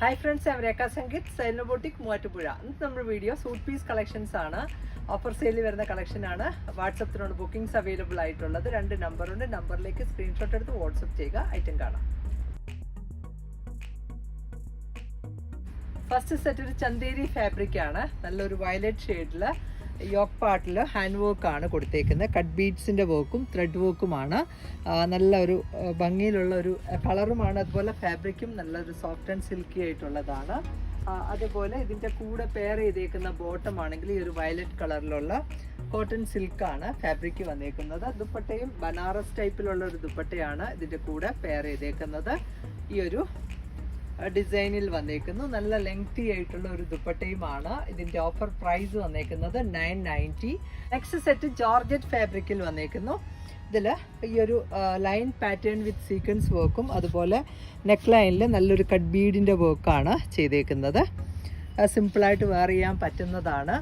Hi friends, ഞാൻ രേഖ Sangeeth, silent boutique Muvattupuzha. ഇന്നത്തെ നമ്മുടെ വീഡിയോ സൂട്ട് പീസ് കളക്ഷൻസ് ആണ്. ഓഫർ സെയിലിൽ വരുന്ന കളക്ഷൻ ആണ്. വാട്സപ്പിനോട് ബുക്കിംഗ്സ് അവൈലബിൾ ആയിട്ടുള്ളത്. 2 നമ്പറുണ്ട്. നമ്പറിലേക്ക് സ്ക്രീൻഷോട്ട് എടുത്ത് വാട്സപ്പ് ചെയ്യുക. ഐറ്റം കാണാം. ഫസ്റ്റ് സെറ്റ് ഒരു ചന്തേരി ഫാബ്രിക് ആണ്. നല്ലൊരു വയലറ്റ് ഷെയ്ഡിൽ യോക്ക് പാർട്ടിൽ ഹാൻഡ് വർക്ക് ആണ് കൊടുത്തേക്കുന്നത്. കട്ട് ബീഡ്സിൻ്റെ വർക്കും ത്രെഡ് വർക്കുമാണ്. നല്ലൊരു ഭംഗിയിലുള്ള ഒരു കളറുമാണ്. അതുപോലെ ഫാബ്രിക്കും നല്ലൊരു സോഫ്റ്റ് ആൻഡ് സിൽക്കി ആയിട്ടുള്ളതാണ്. അതുപോലെ ഇതിൻ്റെ കൂടെ പെയർ ചെയ്തേക്കുന്ന ബോട്ടം ആണെങ്കിൽ ഈ ഒരു വയലറ്റ് കളറിലുള്ള കോട്ടൺ സിൽക്കാണ് ഫാബ്രിക് വന്നേക്കുന്നത്. ദുപ്പട്ടയും ബനാറസ് ടൈപ്പിലുള്ള ഒരു ദുപ്പട്ടയാണ് ഇതിൻ്റെ കൂടെ പെയർ ചെയ്തേക്കുന്നത്. ഈ ഒരു ഡിസൈനിൽ വന്നേക്കുന്നു. നല്ല ലെങ്തി ആയിട്ടുള്ള ഒരു ദുപ്പട്ടയുമാണ്. ഇതിന്റെ ഓഫർ പ്രൈസ് വന്നേക്കുന്നത് 990. നെക്സ്റ്റ് സെറ്റ് ജോർജറ്റ് ഫാബ്രിക്കിൽ വന്നേക്കുന്നു. ഇതിൽ ഈ ഒരു ലൈൻ പാറ്റേൺ വിത്ത് സീക്വൻസ് വർക്കും അതുപോലെ നെക്ക് ലൈനിൽ നല്ലൊരു കട്ട് ബീഡിൻ്റെ വർക്കാണ് ചെയ്തേക്കുന്നത്. സിമ്പിളായിട്ട് വെയർ ചെയ്യാൻ പറ്റുന്നതാണ്.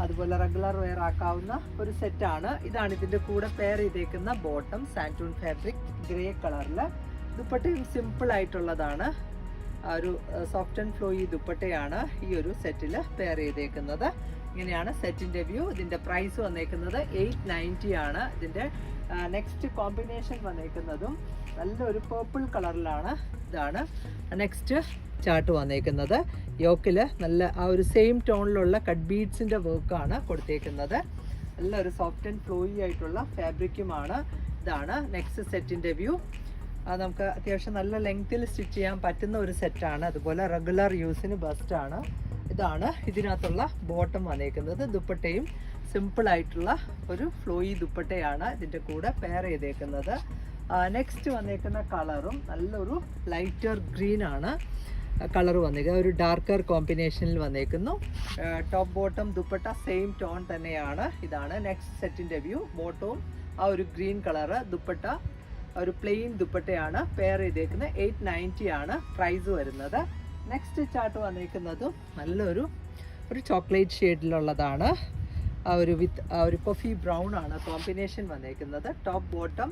അതുപോലെ റെഗുലർ വെയർ ആക്കാവുന്ന ഒരു സെറ്റാണ്. ഇതാണ് ഇതിൻ്റെ കൂടെ പെയർ ചെയ്തേക്കുന്ന ബോട്ടം. സാൻറ്റൂൺ ഫാബ്രിക് ഗ്രേ കളറിൽ. ദുപ്പട്ടയും സിമ്പിൾ ആയിട്ടുള്ളതാണ്. ഒരു സോഫ്റ്റ് ആൻഡ് ഫ്ലോയി ദുപ്പട്ടയാണ് ഈ ഒരു സെറ്റിൽ പെയർ ചെയ്തേക്കുന്നത്. ഇങ്ങനെയാണ് സെറ്റിൻ്റെ വ്യൂ. ഇതിൻ്റെ പ്രൈസ് വന്നേക്കുന്നത് 890 ആണ്. ഇതിൻ്റെ നെക്സ്റ്റ് കോമ്പിനേഷൻ വന്നേക്കുന്നതും നല്ലൊരു പേർപ്പിൾ കളറിലാണ്. ഇതാണ് നെക്സ്റ്റ് ചാർട്ട് വന്നേക്കുന്നത്. യോക്കിൽ നല്ല ആ ഒരു സെയിം ടോണിലുള്ള കട്ട് ബീഡ്സിൻ്റെ വർക്കാണ് കൊടുത്തേക്കുന്നത്. നല്ലൊരു സോഫ്റ്റ് ആൻഡ് ഫ്ലോയി ആയിട്ടുള്ള ഫാബ്രിക്കുമാണ്. ഇതാണ് നെക്സ്റ്റ് സെറ്റിൻ്റെ വ്യൂ. നമുക്ക് അത്യാവശ്യം നല്ല ലെങ്ത്തിൽ സ്റ്റിച്ച് ചെയ്യാൻ പറ്റുന്ന ഒരു സെറ്റാണ്. അതുപോലെ റെഗുലർ യൂസിന് ബെസ്റ്റാണ്. ഇതാണ് ഇതിനകത്തുള്ള ബോട്ടം വന്നേക്കുന്നത്. ദുപ്പട്ടയും സിമ്പിളായിട്ടുള്ള ഒരു ഫ്ലോയി ദുപ്പട്ടയാണ് ഇതിൻ്റെ കൂടെ പെയർ ചെയ്തേക്കുന്നത്. നെക്സ്റ്റ് വന്നേക്കുന്ന കളറും നല്ലൊരു ലൈറ്റർ ഗ്രീൻ ആണ് കളർ വന്നേക്കുന്നത്. ഒരു ഡാർക്കർ കോമ്പിനേഷനിൽ വന്നേക്കുന്നു. Top bottom dupatta same tone തന്നെയാണ്. ഇതാണ് നെക്സ്റ്റ് സെറ്റിൻ്റെ വ്യൂ. ബോട്ടവും ആ ഒരു ഗ്രീൻ കളറ്, ദുപ്പട്ട ഒരു പ്ലെയിൻ ദുപ്പട്ടയാണ് പെയർ ചെയ്തേക്കുന്നത്. 890 ആണ് പ്രൈസ് വരുന്നത്. നെക്സ്റ്റ് ചാർട്ട് വന്നേക്കുന്നതും നല്ലൊരു ചോക്ലേറ്റ് ഷെയ്ഡിലുള്ളതാണ്. ഒരു കോഫി ബ്രൗൺ ആണ് കോമ്പിനേഷൻ വന്നേക്കുന്നത്. ടോപ്പ് ബോട്ടം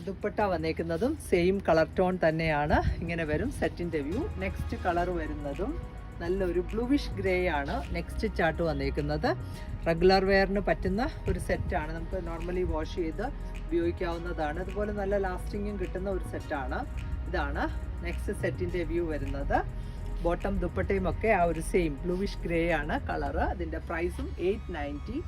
ദുപ്പട്ട വന്നേക്കുന്നതും സെയിം കളർ ടോൺ തന്നെയാണ്. ഇങ്ങനെ വരും സെറ്റിൻ്റെ വ്യൂ. നെക്സ്റ്റ് കളർ വരുന്നതും നല്ലൊരു ബ്ലൂവിഷ് ഗ്രേ ആണ് നെക്സ്റ്റ് ചാർട്ട് വന്നേക്കുന്നത്. റെഗുലർ വെയറിന് പറ്റുന്ന ഒരു സെറ്റാണ്. നമുക്ക് നോർമലി വാഷ് ചെയ്ത് ഉപയോഗിക്കാവുന്നതാണ്. അതുപോലെ നല്ല ലാസ്റ്റിങ്ങും കിട്ടുന്ന ഒരു സെറ്റാണ്. ഇതാണ് നെക്സ്റ്റ് സെറ്റിൻ്റെ വ്യൂ വരുന്നത്. ബോട്ടം ദുപ്പട്ടയും ഒക്കെ ആ ഒരു സെയിം ബ്ലൂവിഷ് ഗ്രേ ആണ് കളറ്. അതിൻ്റെ പ്രൈസും 890.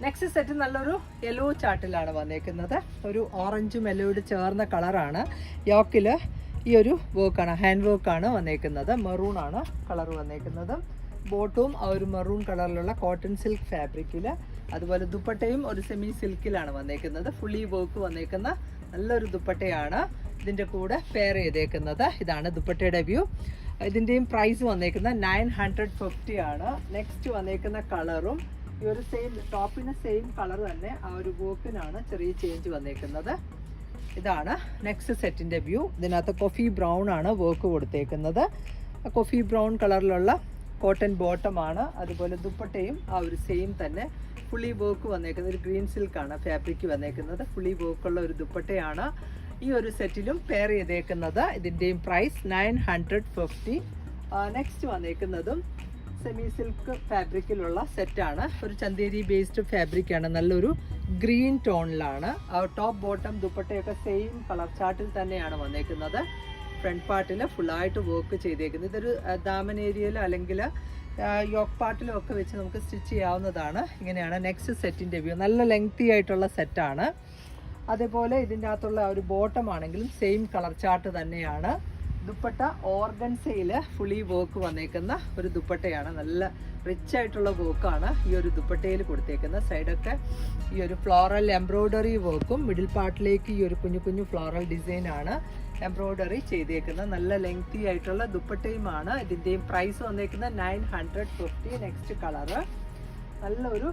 നെക്സ്റ്റ് സെറ്റ് നല്ലൊരു യെല്ലോ ചാർട്ടിലാണ് വന്നേക്കുന്നത്. ഒരു ഓറഞ്ചും യെല്ലോയോട് ചേർന്ന കളറാണ്. യോക്കിൽ ഈ ഒരു വർക്കാണ്, ഹാൻഡ് വർക്കാണ് വന്നേക്കുന്നത്. മെറൂൺ ആണ് കളർ വന്നേക്കുന്നത്. ബോട്ടും ആ ഒരു മെറൂൺ കളറിലുള്ള കോട്ടൺ സിൽക്ക് ഫാബ്രിക്കിൽ. അതുപോലെ ദുപ്പട്ടയും ഒരു സെമി സിൽക്കിലാണ് വന്നേക്കുന്നത്. ഫുള്ളി വർക്ക് വന്നേക്കുന്ന നല്ലൊരു ദുപ്പട്ടയാണ് ഇതിൻ്റെ കൂടെ പെയർ ചെയ്തേക്കുന്നത്. ഇതാണ് ദുപ്പട്ടയുടെ വ്യൂ. ഇതിൻ്റെയും പ്രൈസ് വന്നേക്കുന്നത് 950 ആണ്. നെക്സ്റ്റ് വന്നേക്കുന്ന കളറും ഈ ഒരു സെയിം ടോപ്പിന് സെയിം കളർ തന്നെ. ആ ഒരു വർക്കിനാണ് ചെറിയ ചേഞ്ച് വന്നേക്കുന്നത്. ഇതാണ് നെക്സ്റ്റ് സെറ്റിൻ്റെ വ്യൂ. ഇതിനകത്ത് കോഫി ബ്രൗൺ ആണ് വർക്ക് കൊടുത്തേക്കുന്നത്. കോഫി ബ്രൗൺ കളറിലുള്ള കോട്ടൺ ബോട്ടമാണ്. അതുപോലെ ദുപ്പട്ടയും ആ ഒരു സെയിം തന്നെ ഫുള്ളി വർക്ക് വന്നേക്കുന്നത്. ഒരു ഗ്രീൻ സിൽക്കാണ് ഫാബ്രിക് വന്നേക്കുന്നത്. ഫുള്ളി വർക്കുള്ള ഒരു ദുപ്പട്ടയാണ് ഈ ഒരു സെറ്റിലും പെയർ ചെയ്തേക്കുന്നത്. ഇതിൻ്റെയും പ്രൈസ് 950. നെക്സ്റ്റ് വന്നേക്കുന്നതും സെമി സിൽക്ക് ഫാബ്രിക്കിലുള്ള സെറ്റാണ്. ഒരു ചന്തേരി ബേസ്ഡ് ഫാബ്രിക്കാണ്. നല്ലൊരു ഗ്രീൻ ടോണിലാണ്. ടോപ്പ് ബോട്ടം ദുപ്പട്ടയൊക്കെ സെയിം കളർ ചാർട്ടിൽ തന്നെയാണ് വന്നേക്കുന്നത്. ഫ്രണ്ട് പാർട്ടിൽ ഫുള്ളായിട്ട് വർക്ക് ചെയ്തേക്കുന്നത്. ഇതൊരു ദാമൻ ഏരിയയിലോ അല്ലെങ്കിൽ യോക്ക് പാർട്ടിലോ ഒക്കെ വെച്ച് നമുക്ക് സ്റ്റിച്ച് ചെയ്യാവുന്നതാണ്. ഇങ്ങനെയാണ് നെക്സ്റ്റ് സെറ്റിൻ്റെ വ്യൂ. നല്ല ലെങ്തി ആയിട്ടുള്ള സെറ്റാണ്. അതേപോലെ ഇതിൻ്റെ അകത്തുള്ള ഒരു ബോട്ടം ആണെങ്കിലും സെയിം കളർ ചാർട്ട് തന്നെയാണ്. ദുപ്പട്ട ഓർഗൻസയിൽ ഫുള്ളി വർക്ക് വന്നേക്കുന്ന ഒരു ദുപ്പട്ടയാണ്. നല്ല റിച്ച് ആയിട്ടുള്ള വർക്കാണ് ഈ ഒരു ദുപ്പട്ടയിൽ കൊടുത്തേക്കുന്നത്. സൈഡൊക്കെ ഈ ഒരു ഫ്ലോറൽ എംബ്രോയ്ഡറി വർക്കും മിഡിൽ പാർട്ടിലേക്ക് ഈ ഒരു കുഞ്ഞു കുഞ്ഞു ഫ്ലോറൽ ഡിസൈനാണ് എംബ്രോയ്ഡറി ചെയ്തേക്കുന്നത്. നല്ല ലെങ്തി ആയിട്ടുള്ള ദുപ്പട്ടയുമാണ്. ഇതിൻ്റെയും പ്രൈസ് വന്നേക്കുന്നത് 950. നെക്സ്റ്റ് കളറ് നല്ലൊരു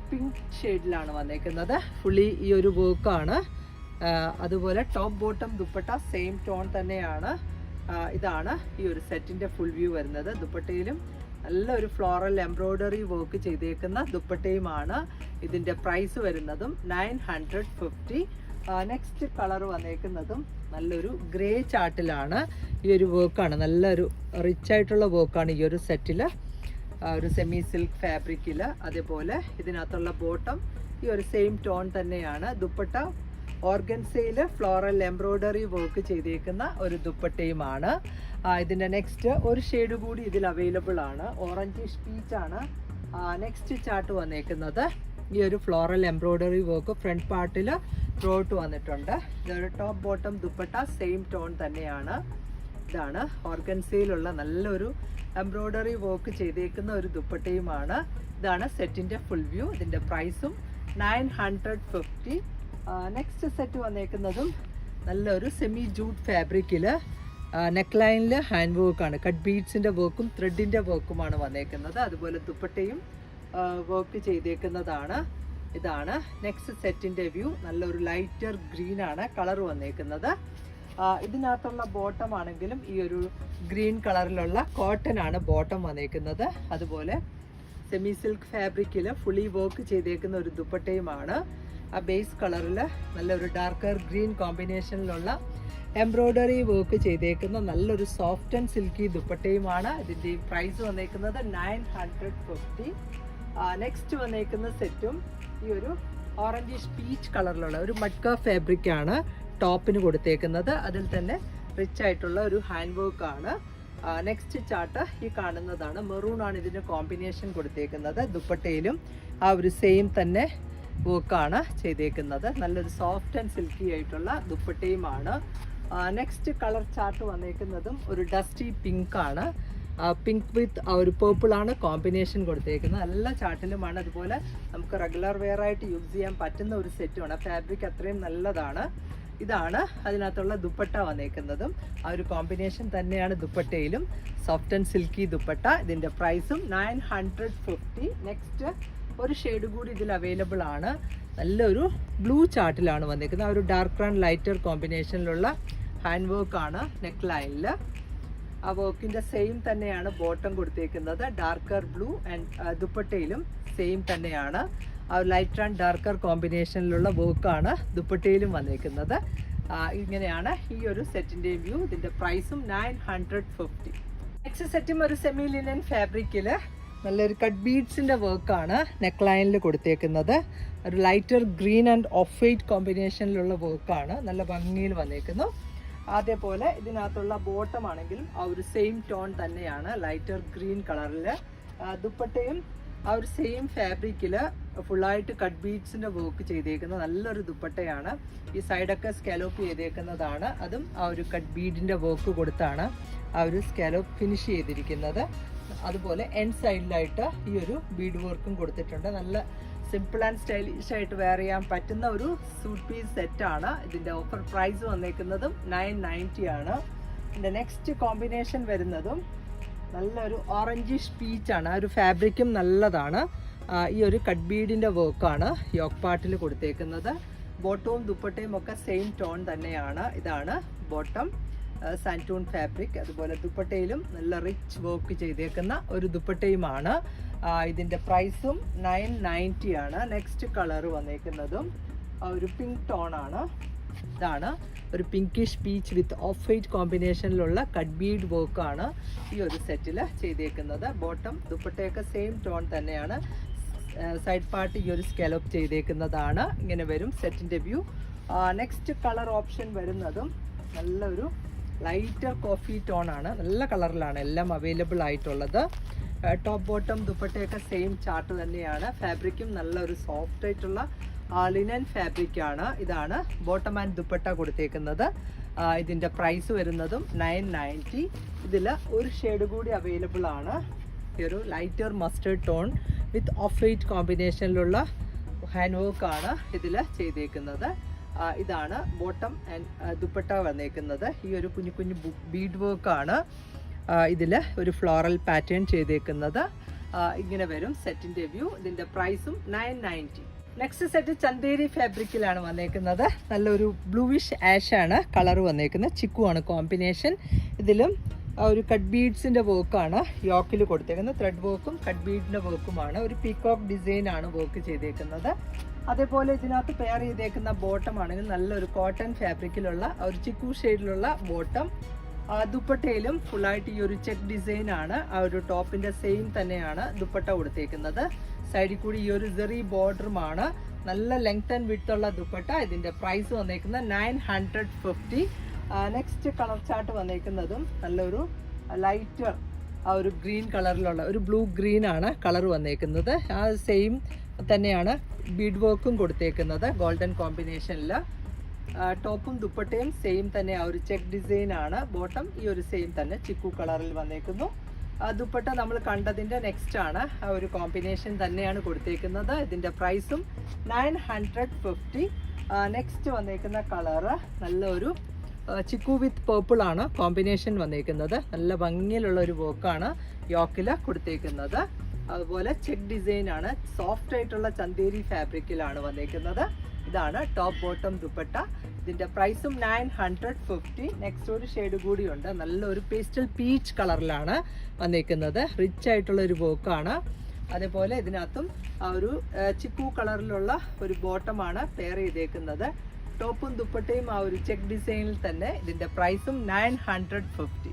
പിങ്ക് ഷെയ്ഡിലാണ് വന്നേക്കുന്നത്. ഫുള്ളി ഈ ഒരു വർക്കാണ്. അതുപോലെ top bottom dupatta same tone തന്നെയാണ്. ഇതാണ് ഈ ഒരു സെറ്റിൻ്റെ ഫുൾ വ്യൂ വരുന്നത്. ദുപ്പട്ടയിലും നല്ലൊരു ഫ്ലോറൽ എംബ്രോയ്ഡറി വർക്ക് ചെയ്തേക്കുന്ന ദുപ്പട്ടയുമാണ്. ഇതിൻ്റെ പ്രൈസ് വരുന്നതും 950. നെക്സ്റ്റ് കളർ വന്നേക്കുന്നതും നല്ലൊരു ഗ്രേ ചാർട്ടിലാണ് ഈ ഒരു വർക്കാണ്. നല്ലൊരു റിച്ച് ആയിട്ടുള്ള വർക്കാണ് ഈ ഒരു സെറ്റിൽ. ഒരു സെമി സിൽക്ക് ഫാബ്രിക്കിൽ. അതേപോലെ ഇതിനകത്തുള്ള ബോട്ടം ഈ ഒരു സെയിം ടോൺ തന്നെയാണ്. ദുപ്പട്ട ഓർഗൻസയിൽ ഫ്ലോറൽ എംബ്രോയ്ഡറി വർക്ക് ചെയ്തേക്കുന്ന ഒരു ദുപ്പട്ടയുമാണ്. ഇതിൻ്റെ നെക്സ്റ്റ് ഒരു ഷെയ്ഡ് കൂടി ഇതിൽ അവൈലബിൾ ആണ്. ഓറഞ്ചിഷ് പീച്ചാണ് നെക്സ്റ്റ് ചാർട്ട് വന്നേക്കുന്നത്. ഈ ഒരു ഫ്ലോറൽ എംബ്രോയ്ഡറി വർക്ക് ഫ്രണ്ട് പാർട്ടിൽ ത്രോട്ട് വന്നിട്ടുണ്ട്. ഇതൊരു top bottom dupatta same tone തന്നെയാണ്. ഇതാണ് ഓർഗൻസയിലുള്ള നല്ലൊരു എംബ്രോയ്ഡറി വർക്ക് ചെയ്തേക്കുന്ന ഒരു ദുപ്പട്ടയുമാണ്. ഇതാണ് സെറ്റിൻ്റെ ഫുൾ വ്യൂ. ഇതിൻ്റെ പ്രൈസും 950. നെക്സ്റ്റ് സെറ്റ് വന്നേക്കുന്നതും നല്ലൊരു സെമി ജൂട്ട് ഫാബ്രിക്കിൽ നെക്ക് ലൈനിൽ ഹാൻഡ് വർക്കാണ്. കട്ട് ബീഡ്സിൻ്റെ വർക്കും ത്രെഡിൻ്റെ വർക്കുമാണ് വന്നേക്കുന്നത്. അതുപോലെ ദുപ്പട്ടയും വർക്ക് ചെയ്തേക്കുന്നതാണ്. ഇതാണ് നെക്സ്റ്റ് സെറ്റിൻ്റെ വ്യൂ. നല്ലൊരു ലൈറ്റർ ഗ്രീൻ ആണ് കളർ വന്നേക്കുന്നത്. ഇതിനകത്തുള്ള ബോട്ടം ആണെങ്കിലും ഈ ഒരു ഗ്രീൻ കളറിലുള്ള കോട്ടൺ ആണ് ബോട്ടം വന്നേക്കുന്നത്. അതുപോലെ സെമി സിൽക്ക് ഫാബ്രിക്കിൽ ഫുള്ളി വർക്ക് ചെയ്തേക്കുന്ന ഒരു ദുപ്പട്ടയുമാണ്. ആ ബേസ് കളറിൽ നല്ലൊരു ഡാർക്കർ ഗ്രീൻ കോമ്പിനേഷനിലുള്ള എംബ്രോയ്ഡറി വർക്ക് ചെയ്തേക്കുന്ന നല്ലൊരു സോഫ്റ്റ് ആൻഡ് സിൽക്കി ദുപ്പട്ടയുമാണ്. ഇതിൻ്റെ പ്രൈസ് വന്നേക്കുന്നത് 950. നെക്സ്റ്റ് വന്നേക്കുന്ന സെറ്റും ഈ ഒരു ഓറഞ്ചിഷ് പീച്ച് കളറിലുള്ള ഒരു മഡ്ക ഫാബ്രിക് ആണ് ടോപ്പിന് കൊടുത്തേക്കുന്നത്. അതിൽ തന്നെ റിച്ച് ആയിട്ടുള്ള ഒരു ഹാൻഡ് വർക്ക് ആണ്. നെക്സ്റ്റ് ചാർട്ട് ഈ കാണുന്നതാണ്. മെറൂൺ ആണ് ഇതിന് കോമ്പിനേഷൻ കൊടുത്തേക്കുന്നത്. ദുപ്പട്ടയിലും ആ ഒരു സെയിം തന്നെ വർക്കാണ് ചെയ്തേക്കുന്നത്. നല്ലൊരു സോഫ്റ്റ് ആൻഡ് സിൽക്കി ആയിട്ടുള്ള ദുപ്പട്ടയുമാണ്. നെക്സ്റ്റ് കളർ ചാർട്ട് വന്നേക്കുന്നതും ഒരു ഡസ്റ്റി പിങ്ക് ആണ്. പിങ്ക് വിത്ത് ആ ഒരു പേർപ്പിൾ ആണ് കോമ്പിനേഷൻ കൊടുത്തേക്കുന്നത്. നല്ല ചാർട്ടിലുമാണ്. അതുപോലെ നമുക്ക് റെഗുലർ വെയർ ആയിട്ട് യൂസ് ചെയ്യാൻ പറ്റുന്ന ഒരു സെറ്റുമാണ്. ഫാബ്രിക് അത്രയും നല്ലതാണ്. ഇതാണ് അതിനകത്തുള്ള ദുപ്പട്ട വന്നേക്കുന്നതും ആ ഒരു കോമ്പിനേഷൻ തന്നെയാണ് ദുപ്പട്ടയിലും. Soft and silky dupatta. ഇതിൻ്റെ പ്രൈസും 950. നെക്സ്റ്റ് ഒരു ഷെയ്ഡ് കൂടി ഇതിൽ അവൈലബിൾ ആണ്. നല്ലൊരു ബ്ലൂ ചാർട്ടിലാണ് വന്നേക്കുന്നത്. ആ ഒരു ഡാർക്ക് ആൻഡ് ലൈറ്റർ കോമ്പിനേഷനിലുള്ള ഹാൻഡ് വർക്കാണ് നെക്ക് ലൈനിൽ. ആ വർക്കിൻ്റെ സെയിം തന്നെയാണ് ബോട്ടം കൊടുത്തേക്കുന്നത്. ഡാർക്കർ ബ്ലൂ ആൻഡ് ദുപ്പട്ടയിലും സെയിം തന്നെയാണ്. ആ ലൈറ്റർ ആൻഡ് ഡാർക്കർ കോമ്പിനേഷനിലുള്ള വർക്കാണ് ദുപ്പട്ടയിലും വന്നേക്കുന്നത്. ഇങ്ങനെയാണ് ഈ ഒരു സെറ്റിൻ്റെ വ്യൂ. ഇതിൻ്റെ പ്രൈസും 950. നെക്സ്റ്റ് സെറ്റും ഒരു സെമി ലിനൻ ഫാബ്രിക്കിൽ നല്ലൊരു കട്ട് ബീഡ്സിൻ്റെ വർക്കാണ് നെക്ക് ലൈനിൽ കൊടുത്തേക്കുന്നത്. ഒരു lighter green and off white കോമ്പിനേഷനിലുള്ള വർക്കാണ്. നല്ല ഭംഗിയിൽ വന്നേക്കുന്നു. അതേപോലെ ഇതിനകത്തുള്ള ബോട്ടം ആണെങ്കിലും ആ ഒരു സെയിം ടോൺ തന്നെയാണ്. ലൈറ്റർ ഗ്രീൻ കളറിൽ. ദുപ്പട്ടയും ആ ഒരു സെയിം ഫാബ്രിക്കിൽ ഫുള്ളായിട്ട് കട്ട് ബീഡ്സിൻ്റെ വർക്ക് ചെയ്തേക്കുന്ന നല്ലൊരു ദുപ്പട്ടയാണ്. ഈ സൈഡൊക്കെ സ്കാലോപ്പ് ചെയ്തേക്കുന്നതാണ്. അതും ആ ഒരു കട്ട് ബീഡിൻ്റെ വർക്ക് കൊടുത്താണ് ആ ഒരു സ്കാലോപ്പ് ഫിനിഷ് ചെയ്തിരിക്കുന്നത്. അതുപോലെ എൻഡ് സൈഡിലായിട്ട് ഈ ഒരു ബീഡ് വർക്കും കൊടുത്തിട്ടുണ്ട്. നല്ല സിമ്പിൾ ആൻഡ് സ്റ്റൈലിഷ് ആയിട്ട് വെയർ ചെയ്യാൻ പറ്റുന്ന ഒരു സൂട്ട് പീസ് സെറ്റാണ്. ഇതിൻ്റെ ഓഫർ പ്രൈസ് വന്നേക്കുന്നതും 990 ആണ്. ഇതിൻ്റെ നെക്സ്റ്റ് കോമ്പിനേഷൻ വരുന്നതും നല്ലൊരു ഓറഞ്ചിഷ് പീച്ചാണ്. ആ ഒരു ഫാബ്രിക്കും നല്ലതാണ്. ഈ ഒരു കട്ട് ബീഡിൻ്റെ വർക്കാണ് യോക്ക് പാർട്ടിൽ കൊടുത്തേക്കുന്നത്. ബോട്ടവും ദുപ്പട്ടയും ഒക്കെ സെയിം ടോൺ തന്നെയാണ്. ഇതാണ് ബോട്ടം സാൻറ്റൂൺ ഫാബ്രിക്. അതുപോലെ ദുപ്പട്ടയിലും നല്ല റിച്ച് വർക്ക് ചെയ്തേക്കുന്ന ഒരു ദുപ്പട്ടയുമാണ്. ഇതിൻ്റെ പ്രൈസും 990 ആണ്. നെക്സ്റ്റ് കളർ വന്നേക്കുന്നതും ഒരു പിങ്ക് ടോൺ ആണ്. ഇതാണ് ഒരു pinkish peach with off white കോമ്പിനേഷനിലുള്ള കട്ട് ബീഡ് വർക്കാണ് ഈ ഒരു സെറ്റിൽ ചെയ്തേക്കുന്നത്. ബോട്ടം ദുപ്പട്ടയൊക്കെ സെയിം ടോൺ തന്നെയാണ്. സൈഡ് പാർട്ട് ഈ ഒരു സ്കാലോപ്പ് ചെയ്തേക്കുന്നതാണ്. ഇങ്ങനെ വരും സെറ്റിൻ്റെ വ്യൂ. നെക്സ്റ്റ് കളർ ഓപ്ഷൻ വരുന്നതും നല്ലൊരു ലൈറ്റർ കോഫി ടോൺ ആണ്. നല്ല കളറിലാണ് എല്ലാം അവൈലബിൾ ആയിട്ടുള്ളത്. ടോപ്പ് ബോട്ടം ദുപ്പട്ടയൊക്കെ സെയിം ചാർട്ട് തന്നെയാണ്. ഫാബ്രിക്കും നല്ലൊരു സോഫ്റ്റ് ആയിട്ടുള്ള ലിനൻ ഫാബ്രിക്കാണ്. ഇതാണ് ബോട്ടം ആൻഡ് ദുപ്പട്ട കൊടുത്തേക്കുന്നത്. ഇതിൻ്റെ പ്രൈസ് വരുന്നതും 990. ഇതിൽ ഒരു ഷെയ്ഡ് കൂടി അവൈലബിൾ ആണ്. ഈ ഒരു lighter mustard tone with off white കോമ്പിനേഷനിലുള്ള ഹാൻഡ് വർക്കാണ് ഇതിൽ ചെയ്തേക്കുന്നത്. ഇതാണ് ബോട്ടം ആൻഡ് ദുപ്പട്ട വന്നേക്കുന്നത്. ഈ ഒരു കുഞ്ഞു കുഞ്ഞു ബീഡ് വർക്കാണ് ഇതിൽ ഒരു ഫ്ലോറൽ പാറ്റേൺ ചെയ്തേക്കുന്നത്. ഇങ്ങനെ വരും സെറ്റിൻ്റെ വ്യൂ. ഇതിൻ്റെ പ്രൈസും 990. നെക്സ്റ്റ് സെറ്റ് ചന്തേരി ഫാബ്രിക്കിലാണ് വന്നേക്കുന്നത്. നല്ലൊരു ബ്ലൂവിഷ് ആഷാണ് കളർ വന്നേക്കുന്നത്. ചിക്കുവാണ് കോമ്പിനേഷൻ. ഇതിലും ഒരു കട്ട് ബീഡ്സിൻ്റെ വർക്കാണ് യോക്കിൽ കൊടുത്തേക്കുന്നത്. ത്രെഡ് വർക്കും കട്ട് ബീഡിൻ്റെ വർക്കുമാണ്. ഒരു പീകോക്ക് ഡിസൈനാണ് വർക്ക് ചെയ്തേക്കുന്നത്. അതേപോലെ ഇതിനകത്ത് പെയർ ചെയ്തേക്കുന്ന ബോട്ടം ആണെങ്കിൽ നല്ലൊരു കോട്ടൺ ഫാബ്രിക്കിലുള്ള ഒരു ചിക്കു ഷെയ്ഡിലുള്ള ബോട്ടം. ദുപ്പട്ടയിലും ഫുള്ളായിട്ട് ഈ ഒരു ചെക്ക് ഡിസൈൻ ആണ്. ആ ഒരു ടോപ്പിന്റെ സെയിം തന്നെയാണ് ദുപ്പട്ട കൊടുത്തേക്കുന്നത്. സൈഡിൽ കൂടി ഈ ഒരു സെറി ബോർഡറുമാണ്. നല്ല ലെങ്ത് ആൻഡ് വിഡ്ത്ത് ഉള്ള ദുപ്പട്ട. ഇതിന്റെ പ്രൈസ് വന്നേക്കുന്നത് 950. നെക്സ്റ്റ് കളർ ചാർട്ട് വന്നേക്കുന്നതും നല്ലൊരു ലൈറ്റ് ആ ഒരു ഗ്രീൻ കളറിലുള്ള ഒരു ബ്ലൂ ഗ്രീൻ ആണ് കളർ വന്നേക്കുന്നത്. ആ സെയിം തന്നെയാണ് ബീഡ് വർക്കും കൊടുത്തേക്കുന്നത് ഗോൾഡൻ കോമ്പിനേഷനിൽ. ടോപ്പും ദുപ്പട്ടയും സെയിം തന്നെ ആ ഒരു ചെക്ക് ഡിസൈൻ ആണ്. ബോട്ടം ഈ ഒരു സെയിം തന്നെ ചിക്കു കളറിൽ വന്നേക്കുന്നു. ദുപ്പട്ട നമ്മൾ കണ്ടതിൻ്റെ നെക്സ്റ്റ് ആണ്. ആ ഒരു കോമ്പിനേഷൻ തന്നെയാണ് കൊടുത്തേക്കുന്നത്. ഇതിൻ്റെ പ്രൈസും 950. നെക്സ്റ്റ് വന്നേക്കുന്ന കളറ് നല്ലൊരു ചിക്കു വിത്ത് പേർപ്പിൾ ആണ് കോമ്പിനേഷൻ വന്നേക്കുന്നത്. നല്ല ഭംഗിയിലുള്ള ഒരു വർക്കാണ് യോക്കിൽ കൊടുത്തേക്കുന്നത്. അതുപോലെ ചെക്ക് ഡിസൈൻ ആണ്. സോഫ്റ്റ് ആയിട്ടുള്ള ചന്തേരി ഫാബ്രിക്കിലാണ് വന്നേക്കുന്നത്. ഇതാണ് ടോപ്പ് ബോട്ടം ദുപ്പട്ട. ഇതിന്റെ പ്രൈസും 950. നെക്സ്റ്റ് ഒരു ഷെയ്ഡ് കൂടിയുണ്ട്. നല്ലൊരു പേസ്റ്റൽ പീച്ച് കളറിലാണ് വന്നേക്കുന്നത്. റിച്ച് ആയിട്ടുള്ള ഒരു വർക്കാണ്. അതേപോലെ ഇതിനകത്തും ആ ഒരു ചിക്കു കളറിലുള്ള ഒരു ബോട്ടമാണ് പെയർ ചെയ്തേക്കുന്നത്. ടോപ്പും ദുപ്പട്ടയും ആ ഒരു ചെക്ക് ഡിസൈനിൽ തന്നെ. ഇതിന്റെ പ്രൈസും 950.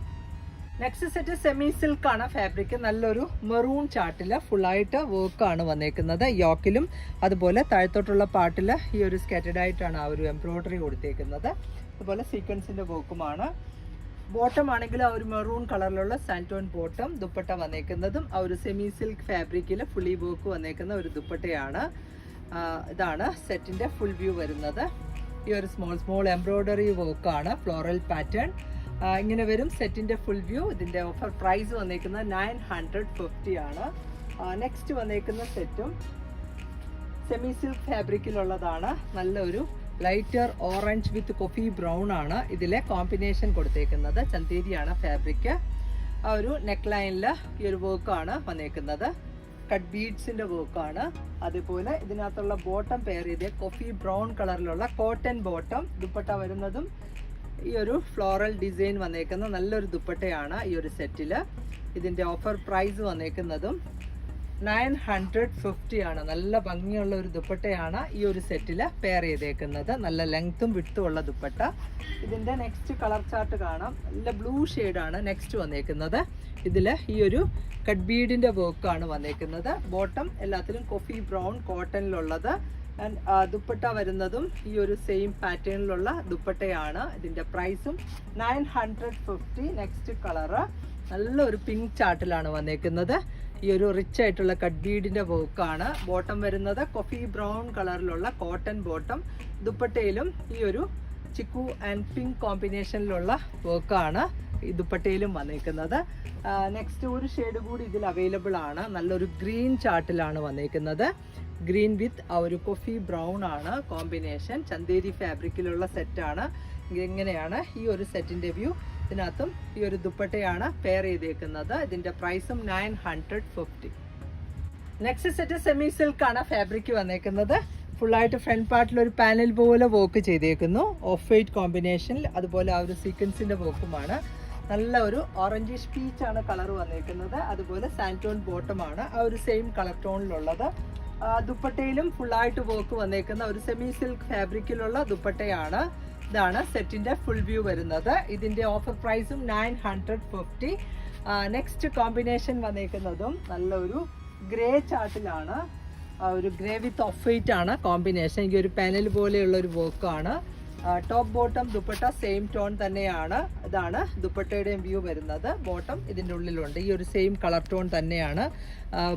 നെക്സ്റ്റ് സെറ്റ് സെമി സിൽക്ക് ആണ് ഫാബ്രിക്. നല്ലൊരു മെറൂൺ ചാർട്ടില് ഫുള്ളായിട്ട് വർക്കാണ് വന്നേക്കുന്നത്. യോക്കിലും അതുപോലെ താഴത്തോട്ടുള്ള പാർട്ടില് ഈ ഒരു സ്കാറ്റഡ് ആയിട്ടാണ് ആ ഒരു എംബ്രോയിഡറി കൊടുത്തേക്കുന്നത്. അതുപോലെ സീക്വൻസിന്റെ വർക്കുമാണ്. ബോട്ടം ആണെങ്കിൽ ആ ഒരു മെറൂൺ കളറിലുള്ള സാൻറ്റോൺ ബോട്ടം. ദുപ്പട്ട വന്നേക്കുന്നതും ആ ഒരു സെമി സിൽക്ക് ഫാബ്രിക്കിൽ ഫുള്ളി വർക്ക് വന്നേക്കുന്ന ഒരു ദുപ്പട്ടയാണ്. ഇതാണ് സെറ്റിന്റെ ഫുൾ വ്യൂ വരുന്നത്. ഈ ഒരു സ്മോൾ എംബ്രോയിഡറി വർക്കാണ്, ഫ്ലോറൽ പാറ്റേൺ ഇങ്ങനെ വരും സെറ്റിന്റെ ഫുൾ വ്യൂ. ഇതിന്റെ ഓഫർ പ്രൈസ് വന്നേക്കുന്നത് 950 ആണ്. നെക്സ്റ്റ് വന്നേക്കുന്ന സെറ്റും സെമി സിൽക്ക് ഫാബ്രിക്കിലുള്ളതാണ്. നല്ലൊരു lighter orange with coffee brown ആണ് ഇതിലെ കോമ്പിനേഷൻ കൊടുത്തേക്കുന്നത്. ചന്തേരിയാണ് ഫാബ്രിക്. ആ ഒരു നെക്ക് ലൈനിൽ ഈ ഒരു വർക്കാണ് വന്നേക്കുന്നത്. കട്ട് ബീഡ്സിന്റെ വർക്കാണ്. അതേപോലെ ഇതിനകത്തുള്ള ബോട്ടം പെയർ ചെയ്ത് കോഫി ബ്രൗൺ കളറിലുള്ള കോട്ടൺ ബോട്ടം. ദുപ്പട്ട വരുന്നതും ഈ ഒരു ഫ്ലോറൽ ഡിസൈൻ വന്നേക്കുന്ന നല്ലൊരു ദുപ്പട്ടയാണ് ഈ ഒരു സെറ്റില്. ഇതിന്റെ ഓഫർ പ്രൈസ് വന്നേക്കുന്നതും 950 ആണ്. നല്ല ഭംഗിയുള്ള ഒരു ദുപ്പട്ടയാണ് ഈ ഒരു സെറ്റില് പെയർ ചെയ്തേക്കുന്നത്. നല്ല ലെങ്ത്തും വിഡ്ത്തും ഉള്ള ദുപ്പട്ട. ഇതിന്റെ നെക്സ്റ്റ് കളർ ചാർട്ട് കാണാം. നല്ല ബ്ലൂ ഷെയ്ഡാണ് നെക്സ്റ്റ് വന്നേക്കുന്നത്. ഇതില് ഈ ഒരു കട്ട് ബീഡിന്റെ വർക്കാണ് വന്നേക്കുന്നത്. ബോട്ടം എല്ലാത്തിലും കോഫി ബ്രൗൺ കോട്ടണിലുള്ളത്. ദുപ്പട്ട വരുന്നതും ഈ ഒരു സെയിം പാറ്റേണിലുള്ള ദുപ്പട്ടയാണ്. ഇതിന്റെ പ്രൈസും 950. നെക്സ്റ്റ് കളറ് നല്ലൊരു പിങ്ക് ചാർട്ടിലാണ് വന്നേക്കുന്നത്. ഈ ഒരു റിച്ച് ആയിട്ടുള്ള കട്ട് ബീഡിന്റെ വർക്കാണ്. ബോട്ടം വരുന്നത് കോഫി ബ്രൗൺ കളറിലുള്ള കോട്ടൺ ബോട്ടം. ദുപ്പട്ടയിലും ഈ ഒരു ചിക്കു ആൻഡ് പിങ്ക് കോമ്പിനേഷനിലുള്ള വർക്കാണ് ഈ ദുപ്പട്ടയിലും വന്നേക്കുന്നത്. നെക്സ്റ്റ് ഒരു ഷെയ്ഡ് കൂടി ഇതിൽ അവൈലബിൾ ആണ്. നല്ലൊരു ഗ്രീൻ ചാർട്ടിലാണ് വന്നേക്കുന്നത്. ഗ്രീൻ വിത്ത് ആ ഒരു കോഫി ബ്രൗൺ ആണ് കോമ്പിനേഷൻ. ചന്തേരി ഫാബ്രിക്കിലുള്ള സെറ്റാണ്. ഇങ്ങനെയാണ് ഈ ഒരു സെറ്റിന്റെ വ്യൂ. ഇതിനകത്തും ഈ ഒരു ദുപ്പട്ടയാണ് പെയർ ചെയ്തേക്കുന്നത്. ഇതിന്റെ പ്രൈസും 950. നെക്സ്റ്റ് സെറ്റ് സെമി സിൽക്ക് ആണ് ഫാബ്രിക് വന്നേക്കുന്നത്. ഫുള്ളായിട്ട് ഫ്രണ്ട് പാർട്ടിൽ ഒരു പാനൽ പോലെ വർക്ക് ചെയ്തേക്കുന്നു. ഓഫ് വൈറ്റ് കോമ്പിനേഷനിൽ. അതുപോലെ ആ ഒരു സീക്വൻസിന്റെ വർക്കുമാണ്. നല്ല ഒരു ഓറഞ്ചിഷ് പീച്ച് ആണ് കളർ വന്നേക്കുന്നത്. അതുപോലെ സാൻറ്റോൺ ബോട്ടമാണ് ആ ഒരു സെയിം കളർ ടോണിലുള്ളത്. ദുപ്പട്ടയിലും ഫുള്ളായിട്ട് വർക്ക് വന്നേക്കുന്ന ഒരു സെമി സിൽക്ക് ഫാബ്രിക്കിലുള്ള ദുപ്പട്ടയാണ്. ഇതാണ് സെറ്റിന്റെ ഫുൾ വ്യൂ വരുന്നത്. ഇതിന്റെ ഓഫർ പ്രൈസും 950. നെക്സ്റ്റ് കോമ്പിനേഷൻ വന്നേക്കുന്നതും നല്ലൊരു ഗ്രേ ചാർട്ടിലാണ്. ഒരു ഗ്രേ വിത്ത് ഓഫ് വൈറ്റ് ആണ് കോമ്പിനേഷൻ. ഈ ഒരു പാനൽ പോലെയുള്ള ഒരു വർക്കാണ്. Top bottom dupatta same tone തന്നെയാണ്. ഇതാണ് ദുപ്പട്ടയുടെയും വ്യൂ വരുന്നത്. ബോട്ടം ഇതിൻ്റെ ഉള്ളിലുണ്ട്. ഈ ഒരു സെയിം കളർ ടോൺ തന്നെയാണ്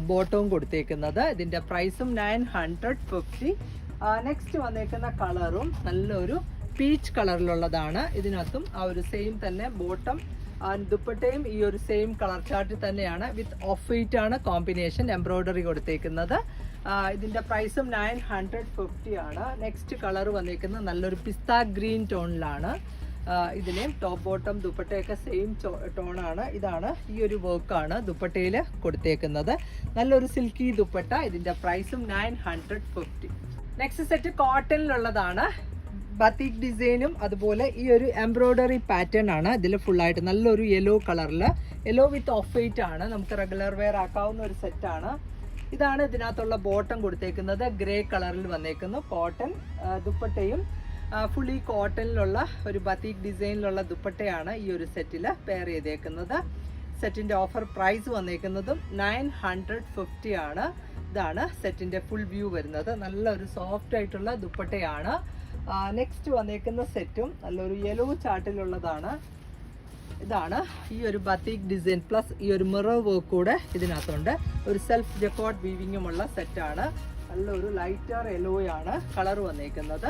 ബോട്ടവും കൊടുത്തേക്കുന്നത്. ഇതിൻ്റെ പ്രൈസും 950. നെക്സ്റ്റ് വന്നേക്കുന്ന കളറും നല്ലൊരു പീച്ച് കളറിലുള്ളതാണ്. ഇതിനകത്തും ആ ഒരു സെയിം തന്നെ ബോട്ടം ദുപ്പട്ടയും ഈ ഒരു സെയിം കളർ ചാർട്ടിൽ തന്നെയാണ്. വിത്ത് ഓഫ് വൈറ്റ് ആണ് കോമ്പിനേഷൻ എംബ്രോയിഡറി കൊടുത്തേക്കുന്നത്. ഇതിന്റെ പ്രൈസും 950 ആണ്. നെക്സ്റ്റ് കളർ വന്നേക്കുന്നത് നല്ലൊരു പിസ്ത ഗ്രീൻ ടോണിലാണ്. ഇതിലെയും ടോപ്പ് ബോട്ടം ദുപ്പട്ടയൊക്കെ സെയിം ടോണാണ്. ഇതാണ് ഈ ഒരു വർക്കാണ് ദുപ്പട്ടയിൽ കൊടുത്തേക്കുന്നത്. നല്ലൊരു സിൽക്കി ദുപ്പട്ട. ഇതിന്റെ പ്രൈസും 950. Next set കോട്ടണിലുള്ളതാണ്. ബത്തിക് ഡിസൈനും അതുപോലെ ഈ ഒരു എംബ്രോയിഡറി പാറ്റേൺ ആണ് ഇതിൽ ഫുള്ളായിട്ട്. നല്ലൊരു യെല്ലോ കളറിൽ, യെല്ലോ വിത്ത് ഓഫ് വൈറ്റ് ആണ്. നമുക്ക് റെഗുലർ വെയർ ആക്കാവുന്ന ഒരു സെറ്റാണ്. ഇതാണ് ഇതിനകത്തുള്ള ബോട്ടം കൊടുത്തേക്കുന്നത്, ഗ്രേ കളറിൽ വന്നേക്കുന്നു. കോട്ടൺ ദുപ്പട്ടയും ഫുള്ളി കോട്ടണിലുള്ള ഒരു ബത്തീക് ഡിസൈനിലുള്ള ദുപ്പട്ടയാണ് ഈ ഒരു സെറ്റിൽ പെയർ ചെയ്തേക്കുന്നത്. സെറ്റിൻ്റെ ഓഫർ പ്രൈസ് വന്നേക്കുന്നതും 950 ആണ്. ഇതാണ് സെറ്റിൻ്റെ ഫുൾ വ്യൂ വരുന്നത്. നല്ലൊരു സോഫ്റ്റ് ആയിട്ടുള്ള ദുപ്പട്ടയാണ്. നെക്സ്റ്റ് വന്നേക്കുന്ന സെറ്റും നല്ലൊരു യെല്ലോ ചാർട്ടിലുള്ളതാണ്. ഇതാണ് ഈ ഒരു ബത്തീക് ഡിസൈൻ പ്ലസ് ഈ ഒരു മിറർ വർക്ക് കൂടെ ഇതിനകത്തുണ്ട്. ഒരു സെൽഫ് ജക്കോട്ട് വീവിങ്ങുമുള്ള സെറ്റാണ്. നല്ലൊരു ലൈറ്റർ യെല്ലോയാണ് കളർ വന്നേക്കുന്നത്.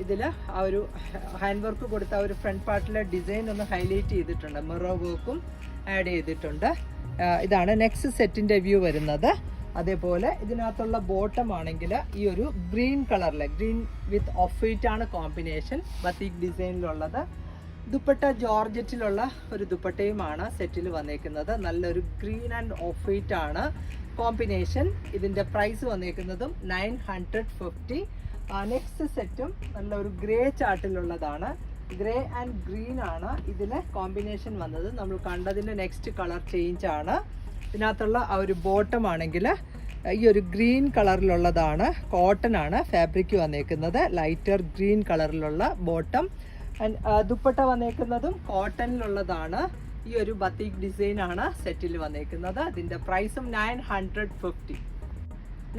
ഇതിൽ ആ ഒരു ഹാൻഡ് വർക്ക് കൊടുത്ത ഒരു ഫ്രണ്ട് പാർട്ടിലെ ഡിസൈൻ ഒന്ന് ഹൈലൈറ്റ് ചെയ്തിട്ടുണ്ട്, മിറർ വർക്കും ആഡ് ചെയ്തിട്ടുണ്ട്. ഇതാണ് നെക്സ്റ്റ് സെറ്റിൻ്റെ വ്യൂ വരുന്നത്. അതേപോലെ ഇതിനകത്തുള്ള ബോട്ടം ആണെങ്കിൽ ഈ ഒരു ഗ്രീൻ കളറിലെ ഗ്രീൻ വിത്ത് ഓഫ് വൈറ്റ് ആണ് കോമ്പിനേഷൻ, ബത്തീക് ഡിസൈനിലുള്ളത്. ദുപ്പട്ട ജോർജറ്റിലുള്ള ഒരു ദുപ്പട്ടയുമാണ് സെറ്റിൽ വന്നേക്കുന്നത്. നല്ലൊരു ഗ്രീൻ ആൻഡ് ഓഫ് വൈറ്റ് ആണ് കോമ്പിനേഷൻ. ഇതിൻ്റെ പ്രൈസ് വന്നേക്കുന്നതും 950. നെക്സ്റ്റ് സെറ്റും നല്ലൊരു ഗ്രേ ചാർട്ടിലുള്ളതാണ്. ഗ്രേ ആൻഡ് ഗ്രീൻ ആണ് ഇതിലെ കോമ്പിനേഷൻ വന്നത്. നമ്മൾ കണ്ടതിൻ്റെ നെക്സ്റ്റ് കളർ ചേഞ്ച് ആണ്. ഇതിനകത്തുള്ള ആ ഒരു ബോട്ടം ആണെങ്കിൽ ഈ ഒരു ഗ്രീൻ കളറിലുള്ളതാണ്. കോട്ടൺ ആണ് ഫാബ്രിക് വന്നേക്കുന്നത്. ലൈറ്റർ ഗ്രീൻ കളറിലുള്ള ബോട്ടം. ദുപ്പട്ട വന്നേക്കുന്നതും കോട്ടണിലുള്ളതാണ്. ഈ ഒരു ബത്തീക് ഡിസൈൻ ആണ് സെറ്റിൽ വന്നേക്കുന്നത്. അതിൻ്റെ പ്രൈസും 950.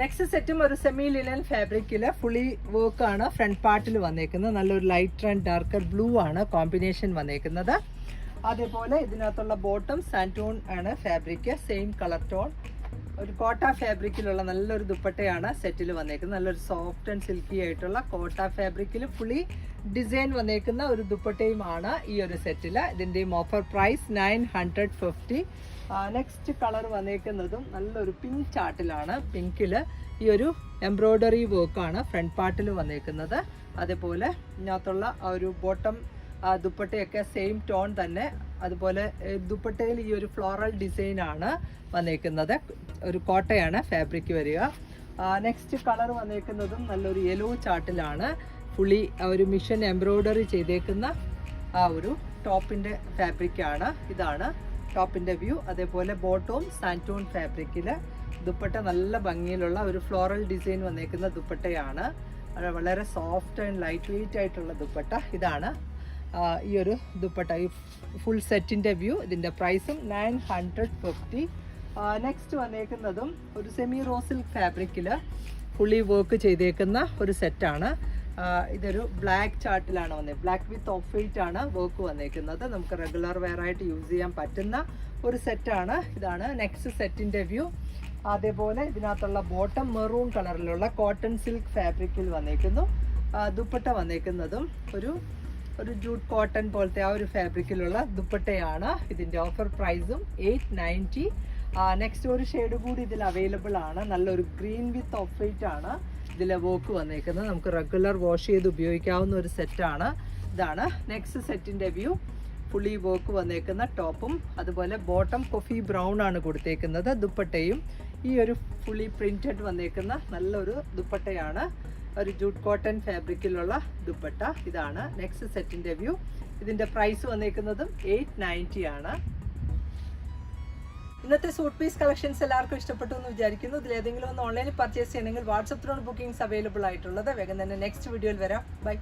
നെക്സ്റ്റ് സെറ്റും ഒരു സെമി ലിനൻ ഫാബ്രിക്കിൽ ഫുള്ളി വർക്കാണ് ഫ്രണ്ട് പാർട്ടിൽ വന്നേക്കുന്നത്. നല്ലൊരു ലൈറ്റർ ആൻഡ് ഡാർക്കർ ബ്ലൂ ആണ് കോമ്പിനേഷൻ വന്നേക്കുന്നത്. അതേപോലെ ഇതിനകത്തുള്ള ബോട്ടം സാൻറ്റോൺ ആണ് ഫാബ്രിക്, സെയിം കളർ ടോൺ. ഒരു കോട്ട ഫാബ്രിക്കിലുള്ള നല്ലൊരു ദുപ്പട്ടയാണ് സെറ്റിൽ വന്നേക്കുന്നത്. നല്ലൊരു സോഫ്റ്റ് ആൻഡ് സിൽക്കി ആയിട്ടുള്ള കോട്ട ഫാബ്രിക്കിൽ ഫുള്ളി ഡിസൈൻ വന്നേക്കുന്ന ഒരു ദുപ്പട്ടയുമാണ് ഈ ഒരു സെറ്റിൽ. ഇതിൻ്റെയും ഓഫർ പ്രൈസ് 950. നെക്സ്റ്റ് കളർ വന്നേക്കുന്നതും നല്ലൊരു പിങ്ക് ചാർട്ടിലാണ്. പിങ്കിൽ ഈ ഒരു എംബ്രോയ്ഡറി വർക്കാണ് ഫ്രണ്ട് പാർട്ടിൽ വന്നേക്കുന്നത്. അതേപോലെ ഇതിനകത്തുള്ള ആ ഒരു ബോട്ടം ദുപ്പട്ടയൊക്കെ സെയിം ടോൺ തന്നെ. അതുപോലെ ദുപ്പട്ടയിൽ ഈ ഒരു ഫ്ലോറൽ ഡിസൈനാണ് വന്നേക്കുന്നത്. ഒരു കോട്ടയാണ് ഫാബ്രിക് വരിക. നെക്സ്റ്റ് കളർ വന്നേക്കുന്നതും നല്ലൊരു യെല്ലോ ചാർട്ടിലാണ്. ഫുള്ളി ഒരു മിഷൻ എംബ്രോയ്ഡറി ചെയ്തേക്കുന്ന ആ ഒരു ടോപ്പിൻ്റെ ഫാബ്രിക്കാണ്. ഇതാണ് ടോപ്പിൻ്റെ വ്യൂ. അതേപോലെ ബോട്ടവും സാൻറ്റോൺ ഫാബ്രിക്കിൽ ദുപ്പട്ട നല്ല ഭംഗിയിലുള്ള ഒരു ഫ്ലോറൽ ഡിസൈൻ വന്നേക്കുന്ന ദുപ്പട്ടയാണ്. വളരെ സോഫ്റ്റ് ആൻഡ് ലൈറ്റ് വെയിറ്റ് ആയിട്ടുള്ള ദുപ്പട്ട. ഇതാണ് ഈ ഒരു ദുപ്പട്ട, ഈ ഫുൾ സെറ്റിൻ്റെ വ്യൂ. ഇതിൻ്റെ പ്രൈസും 950. നെക്സ്റ്റ് വന്നേക്കുന്നതും ഒരു സെമി റോ സിൽക്ക് ഫാബ്രിക്കിൽ ഫുള്ളി വർക്ക് ചെയ്തേക്കുന്ന ഒരു സെറ്റാണ്. ഇതൊരു ബ്ലാക്ക് ചാർട്ടിലാണ് വന്നത്. ബ്ലാക്ക് വിത്ത് ഓഫ് വൈറ്റ് ആണ് വർക്ക് വന്നേക്കുന്നത്. നമുക്ക് റെഗുലർ വെയർ ആയിട്ട് യൂസ് ചെയ്യാൻ പറ്റുന്ന ഒരു സെറ്റാണ്. ഇതാണ് നെക്സ്റ്റ് സെറ്റിൻ്റെ വ്യൂ. അതേപോലെ ഇതിനകത്തുള്ള ബോട്ടം മെറൂൺ കളറിലുള്ള കോട്ടൺ സിൽക്ക് ഫാബ്രിക്കിൽ വന്നേക്കുന്നു. ദുപ്പട്ട വന്നേക്കുന്നതും ഒരു ജൂട്ട് കോട്ടൺ പോലത്തെ ആ ഒരു ഫാബ്രിക്കിലുള്ള ദുപ്പട്ടയാണ്. ഇതിൻ്റെ ഓഫർ പ്രൈസും 890. നെക്സ്റ്റ് ഒരു ഷെയ്ഡ് കൂടി ഇതിൽ അവൈലബിൾ ആണ്. നല്ലൊരു ഗ്രീൻ വിത്ത് ഓഫ് വൈറ്റ് ആണ് ഇതിലെ വർക്ക് വന്നേക്കുന്നത്. നമുക്ക് റെഗുലർ വാഷ് ചെയ്ത് ഉപയോഗിക്കാവുന്ന ഒരു സെറ്റാണ്. ഇതാണ് നെക്സ്റ്റ് സെറ്റിൻ്റെ വ്യൂ. ഫുള്ളി വർക്ക് വന്നേക്കുന്ന ടോപ്പും അതുപോലെ ബോട്ടം കോഫി ബ്രൗൺ ആണ് കൊടുത്തേക്കുന്നത്. ദുപ്പട്ടയും ഈ ഒരു ഫുള്ളി പ്രിന്റഡ് വന്നേക്കുന്ന നല്ലൊരു ദുപ്പട്ടയാണ്. ഒരു ജൂട്ട് കോട്ടൺ ഫാബ്രിക്കിലുള്ള ദുപ്പട്ട. ഇതാണ് നെക്സ്റ്റ് സെറ്റിൻ്റെ വ്യൂ. ഇതിൻ്റെ പ്രൈസ് വന്നേക്കുന്നതും 890 ആണ്. ഇന്നത്തെ സൂട്ട് പീസ് കളക്ഷൻസ് എല്ലാവർക്കും ഇഷ്ടപ്പെട്ടു എന്ന് വിചാരിക്കുന്നു. ഇതിലേതെങ്കിലും ഒന്ന് ഓൺലൈനിൽ പർച്ചേസ് ചെയ്യണമെങ്കിൽ വാട്സപ്പിലാണ് ബുക്കിംഗ്സ് അവൈലബിൾ ആയിട്ടുള്ളത്. വേഗം തന്നെ നെക്സ്റ്റ് വീഡിയോയിൽ വരാം. ബൈ.